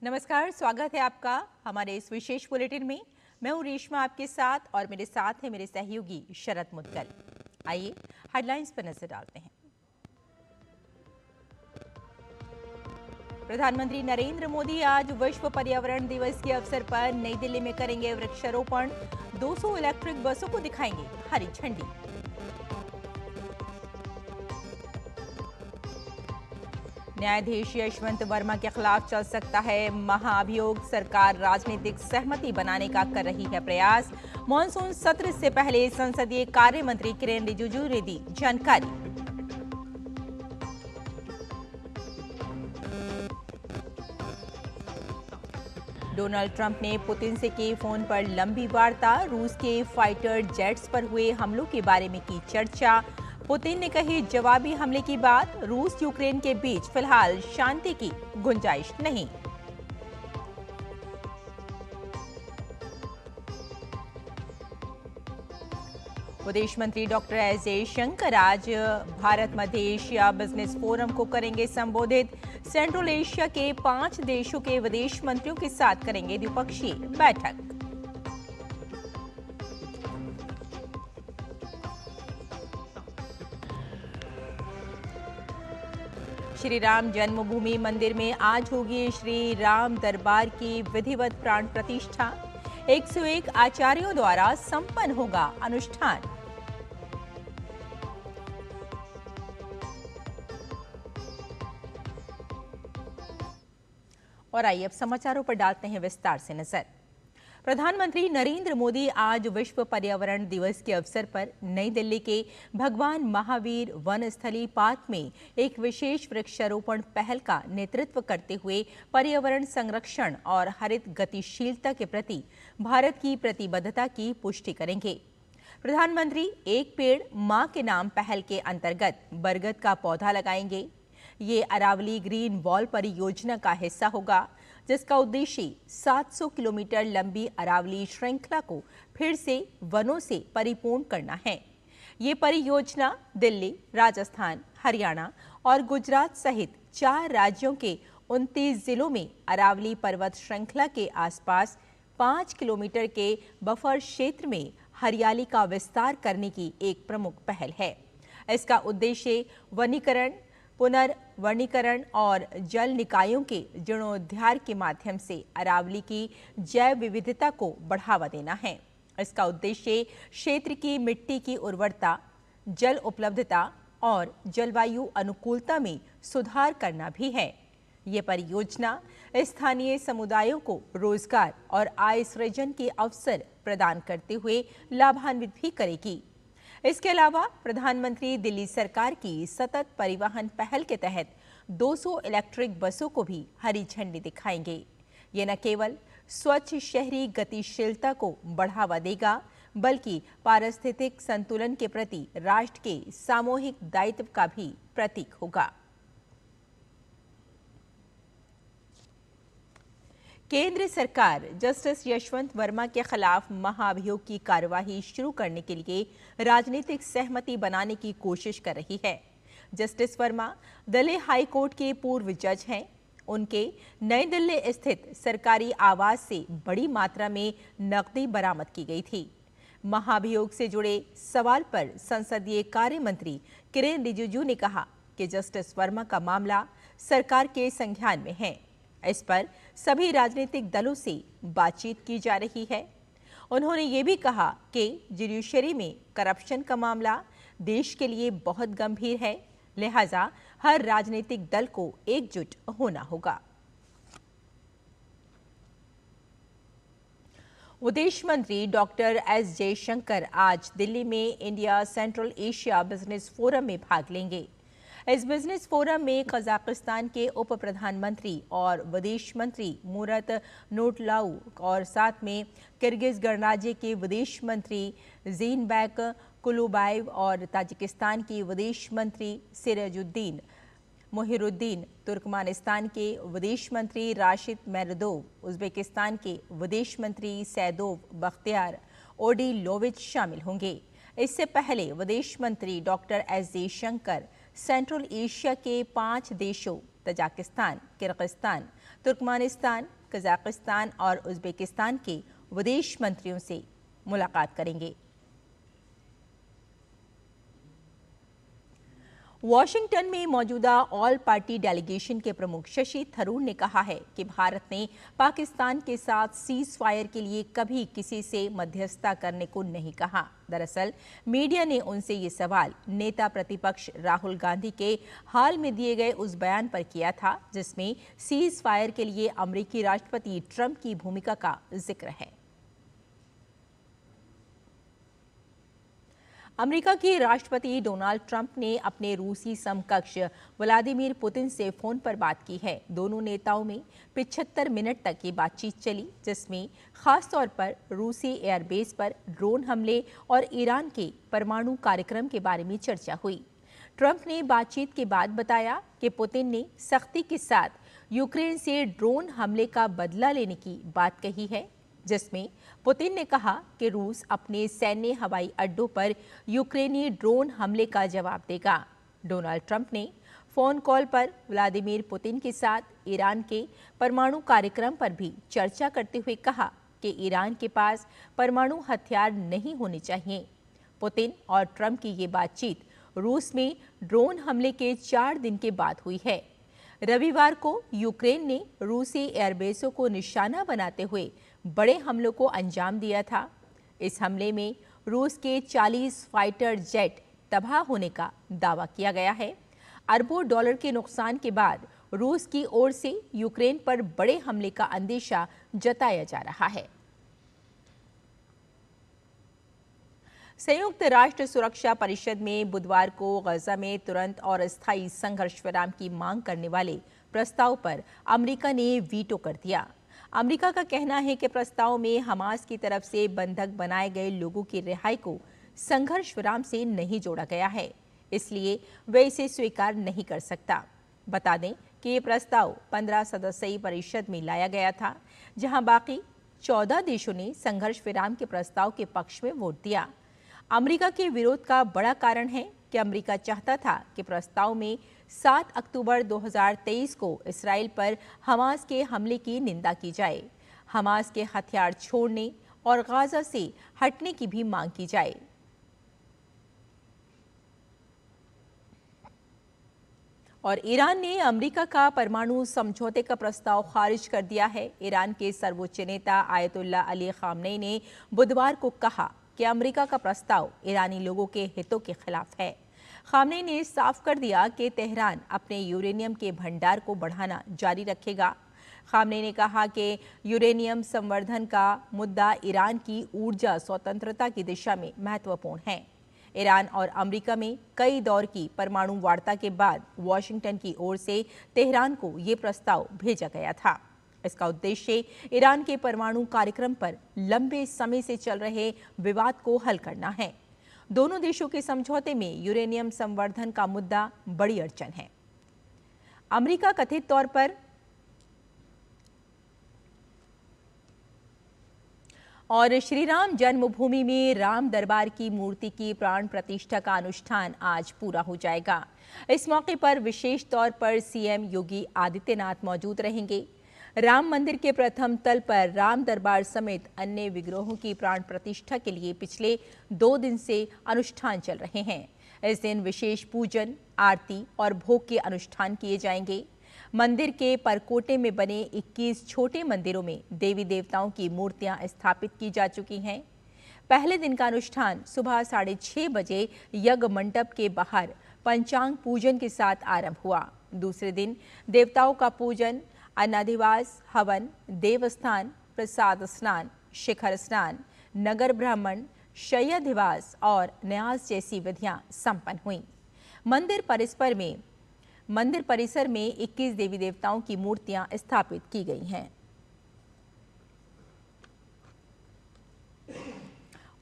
नमस्कार, स्वागत है आपका हमारे इस विशेष बुलेटिन में। मैं हूं रेशमा आपके साथ और मेरे साथ है मेरे सहयोगी शरद मुदगल। आइए हेडलाइंस पर नजर डालते हैं। प्रधानमंत्री नरेंद्र मोदी आज विश्व पर्यावरण दिवस के अवसर पर नई दिल्ली में करेंगे वृक्षारोपण। 200 इलेक्ट्रिक बसों को दिखाएंगे हरी झंडी। न्यायाधीश यशवंत वर्मा के खिलाफ चल सकता है महाअभियोग। सरकार राजनीतिक सहमति बनाने का कर रही है प्रयास। मॉनसून सत्र से पहले संसदीय कार्य मंत्री किरेन रिजिजू ने दी जानकारी। डोनाल्ड ट्रंप ने पुतिन से की फोन पर लंबी वार्ता। रूस के फाइटर जेट्स पर हुए हमलों के बारे में की चर्चा। पुतिन ने कही जवाबी हमले की बात। रूस यूक्रेन के बीच फिलहाल शांति की गुंजाइश नहीं। विदेश मंत्री डॉक्टर एस जयशंकर आज भारत मध्य एशिया बिजनेस फोरम को करेंगे संबोधित। सेंट्रल एशिया के 5 देशों के विदेश मंत्रियों के साथ करेंगे द्विपक्षीय बैठक। श्री राम जन्मभूमि मंदिर में आज होगी श्री राम दरबार की विधिवत प्राण प्रतिष्ठा। 101 आचार्यों द्वारा संपन्न होगा अनुष्ठान। और आइए अब समाचारों पर डालते हैं विस्तार से नजर। प्रधानमंत्री नरेंद्र मोदी आज विश्व पर्यावरण दिवस के अवसर पर नई दिल्ली के भगवान महावीर वनस्थली पार्क में एक विशेष वृक्षारोपण पहल का नेतृत्व करते हुए पर्यावरण संरक्षण और हरित गतिशीलता के प्रति भारत की प्रतिबद्धता की पुष्टि करेंगे। प्रधानमंत्री एक पेड़ मां के नाम पहल के अंतर्गत बरगद का पौधा लगाएंगे। ये अरावली ग्रीन वॉल परियोजना का हिस्सा होगा, जिसका उद्देश्य 700 किलोमीटर लंबी अरावली श्रृंखला को फिर से वनों से परिपूर्ण करना है। ये परियोजना दिल्ली, राजस्थान, हरियाणा और गुजरात सहित 4 राज्यों के 29 जिलों में अरावली पर्वत श्रृंखला के आसपास 5 किलोमीटर के बफर क्षेत्र में हरियाली का विस्तार करने की एक प्रमुख पहल है। इसका उद्देश्य वनीकरण, पुनर्वनीकरण और जल निकायों के जीर्णोद्धार के माध्यम से अरावली की जैव विविधता को बढ़ावा देना है। इसका उद्देश्य क्षेत्र की मिट्टी की उर्वरता, जल उपलब्धता और जलवायु अनुकूलता में सुधार करना भी है। ये परियोजना स्थानीय समुदायों को रोजगार और आय सृजन के अवसर प्रदान करते हुए लाभान्वित भी करेगी। इसके अलावा प्रधानमंत्री दिल्ली सरकार की सतत परिवहन पहल के तहत 200 इलेक्ट्रिक बसों को भी हरी झंडी दिखाएंगे। ये न केवल स्वच्छ शहरी गतिशीलता को बढ़ावा देगा, बल्कि पारिस्थितिक संतुलन के प्रति राष्ट्र के सामूहिक दायित्व का भी प्रतीक होगा। केंद्र सरकार जस्टिस यशवंत वर्मा के खिलाफ महाअभियोग की कार्यवाही शुरू करने के लिए राजनीतिक सहमति बनाने की कोशिश कर रही है। Justice Verma Delhi high court के पूर्व जज हैं। उनके नई दिल्ली स्थित सरकारी आवास से बड़ी मात्रा में नकदी बरामद की गई थी। महाअभियोग से जुड़े सवाल पर संसदीय कार्य मंत्री किरेन रिजिजू ने कहा कि जस्टिस वर्मा का मामला सरकार के संज्ञान में है। इस पर सभी राजनीतिक दलों से बातचीत की जा रही है। उन्होंने ये भी कहा कि जुडिशरी में करप्शन का मामला देश के लिए बहुत गंभीर है, लिहाजा हर राजनीतिक दल को एकजुट होना होगा। विदेश मंत्री डॉक्टर एस जयशंकर आज दिल्ली में India central Asia business forum में भाग लेंगे। इस बिजनेस फोरम में कजाकिस्तान के उप प्रधानमंत्री और विदेश मंत्री मुरत नोटलाऊ और साथ में किर्गिज गणराज्य के विदेश मंत्री जीनबेक कुलुबाएव और ताजिकिस्तान की विदेश मंत्री सिराजुद्दीन मोहिरुद्दीन, तुर्कमेनिस्तान के विदेश मंत्री राशिद मेहरदोव, उज्बेकिस्तान के विदेश मंत्री सैदोव बख्तियार ओडिलोविच शामिल होंगे। इससे पहले विदेश मंत्री doctor S Jaishankar central Asia के 5 देशों तजाकिस्तान, किर्गिस्तान, तुर्कमेनिस्तान, कजाकिस्तान और उज्बेकिस्तान के विदेश मंत्रियों से मुलाकात करेंगे। वॉशिंगटन में मौजूदा ऑल पार्टी डेलीगेशन के प्रमुख शशि थरूर ने कहा है कि भारत ने पाकिस्तान के साथ सीज फायर के लिए कभी किसी से मध्यस्थता करने को नहीं कहा। दरअसल मीडिया ने उनसे ये सवाल नेता प्रतिपक्ष राहुल गांधी के हाल में दिए गए उस बयान पर किया था जिसमें सीज फायर के लिए अमेरिकी राष्ट्रपति ट्रंप की भूमिका का जिक्र है। अमेरिका के राष्ट्रपति डोनाल्ड ट्रंप ने अपने रूसी समकक्ष व्लादिमीर पुतिन से फोन पर बात की है। दोनों नेताओं में 75 मिनट तक की बातचीत चली, जिसमें खास तौर पर रूसी एयरबेस पर ड्रोन हमले और ईरान के परमाणु कार्यक्रम के बारे में चर्चा हुई। ट्रंप ने बातचीत के बाद बताया कि पुतिन ने सख्ती के साथ यूक्रेन से ड्रोन हमले का बदला लेने की बात कही है, जिसमें पुतिन ने कहा कि रूस अपने सैन्य हवाई अड्डों पर यूक्रेनी ड्रोन हमले का जवाब देगा। डोनाल्ड ट्रंप ने फोन कॉल पर व्लादिमीर पुतिन के साथ ईरान के परमाणु कार्यक्रम पर भी चर्चा करते हुए कहा कि ईरान के पास परमाणु हथियार नहीं होने चाहिए। पुतिन और ट्रंप की ये बातचीत रूस में ड्रोन हमले के 4 दिन के बाद हुई है। रविवार को यूक्रेन ने रूसी एयरबेसों को निशाना बनाते हुए बड़े हमलों को अंजाम दिया था। इस हमले में रूस के 40 फाइटर जेट तबाह होने का दावा किया गया है। अरबों डॉलर के नुकसान के बाद रूस की ओर से यूक्रेन पर बड़े हमले का अंदेशा जताया जा रहा है। संयुक्त राष्ट्र सुरक्षा परिषद में बुधवार को गजा में तुरंत और स्थायी संघर्ष विराम की मांग करने वाले प्रस्ताव पर अमेरिका ने वीटो कर दिया। अमेरिका का कहना है कि प्रस्ताव में हमास की तरफ से बंधक बनाए गए लोगों की रिहाई को संघर्ष विराम से नहीं जोड़ा गया है, इसलिए वे इसे स्वीकार नहीं कर सकता। बता दें कि ये प्रस्ताव 15 सदस्यीय परिषद में लाया गया था, जहां बाकी 14 देशों ने संघर्ष विराम के प्रस्ताव के पक्ष में वोट दिया। अमेरिका के विरोध का बड़ा कारण है कि अमेरिका चाहता था कि प्रस्ताव में 7 अक्टूबर 2023 को इस्राएल पर हमास के हमले की निंदा की जाए, हमास के हथियार छोड़ने और गाजा से हटने की भी मांग की जाए। और ईरान ने अमेरिका का परमाणु समझौते का प्रस्ताव खारिज कर दिया है। ईरान के सर्वोच्च नेता आयतुल्ला अली खामनेई ने बुधवार को कहा कि अमेरिका का प्रस्ताव ईरानी लोगों के हितों के खिलाफ है। खामनेई ने साफ कर दिया कि तेहरान अपने यूरेनियम के भंडार को बढ़ाना जारी रखेगा। खामनेई ने कहा कि यूरेनियम संवर्धन का मुद्दा ईरान की ऊर्जा स्वतंत्रता की दिशा में महत्वपूर्ण है। ईरान और अमेरिका में कई दौर की परमाणु वार्ता के बाद वॉशिंगटन की ओर से तेहरान को ये प्रस्ताव भेजा गया था। इसका उद्देश्य ईरान के परमाणु कार्यक्रम पर लंबे समय से चल रहे विवाद को हल करना है। दोनों देशों के समझौते में यूरेनियम संवर्धन का मुद्दा बड़ी अड़चन है। अमेरिका कथित तौर पर और श्री राम जन्मभूमि में राम दरबार की मूर्ति की प्राण प्रतिष्ठा का अनुष्ठान आज पूरा हो जाएगा। इस मौके पर विशेष तौर पर सीएम योगी आदित्यनाथ मौजूद रहेंगे। राम मंदिर के प्रथम तल पर राम दरबार समेत अन्य विग्रहों की प्राण प्रतिष्ठा के लिए पिछले 2 दिन से अनुष्ठान चल रहे हैं। इस दिन विशेष पूजन, आरती और भोग के अनुष्ठान किए जाएंगे। मंदिर के परकोटे में बने 21 छोटे मंदिरों में देवी देवताओं की मूर्तियां स्थापित की जा चुकी हैं। पहले दिन का अनुष्ठान सुबह 6:30 बजे यज्ञ मंडप के बाहर पंचांग पूजन के साथ आरंभ हुआ। दूसरे दिन देवताओं का पूजन, अन्नाधिवास, हवन, देवस्थान, प्रसाद स्नान, शिखर स्नान, नगर भ्रमण, शय्याधिवास और न्यास जैसी विधियां संपन्न हुई। मंदिर परिसर में 21 देवी देवताओं की मूर्तियां स्थापित की गई हैं।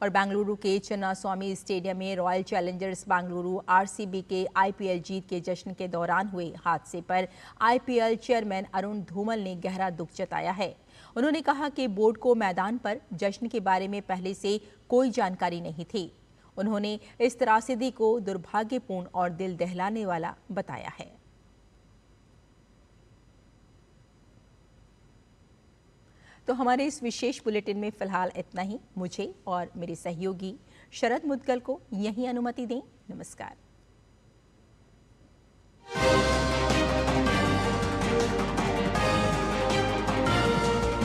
और बेंगलुरु के चिन्नास्वामी स्टेडियम में रॉयल चैलेंजर्स बेंगलुरु आरसीबी के आईपीएल जीत के जश्न के दौरान हुए हादसे पर आईपीएल चेयरमैन अरुण धूमल ने गहरा दुख जताया है। उन्होंने कहा कि बोर्ड को मैदान पर जश्न के बारे में पहले से कोई जानकारी नहीं थी। उन्होंने इस त्रासदी को दुर्भाग्यपूर्ण और दिल दहलाने वाला बताया है। तो हमारे इस विशेष बुलेटिन में फिलहाल इतना ही। मुझे और मेरे सहयोगी शरद मुदगल को यहीं अनुमति दें। नमस्कार।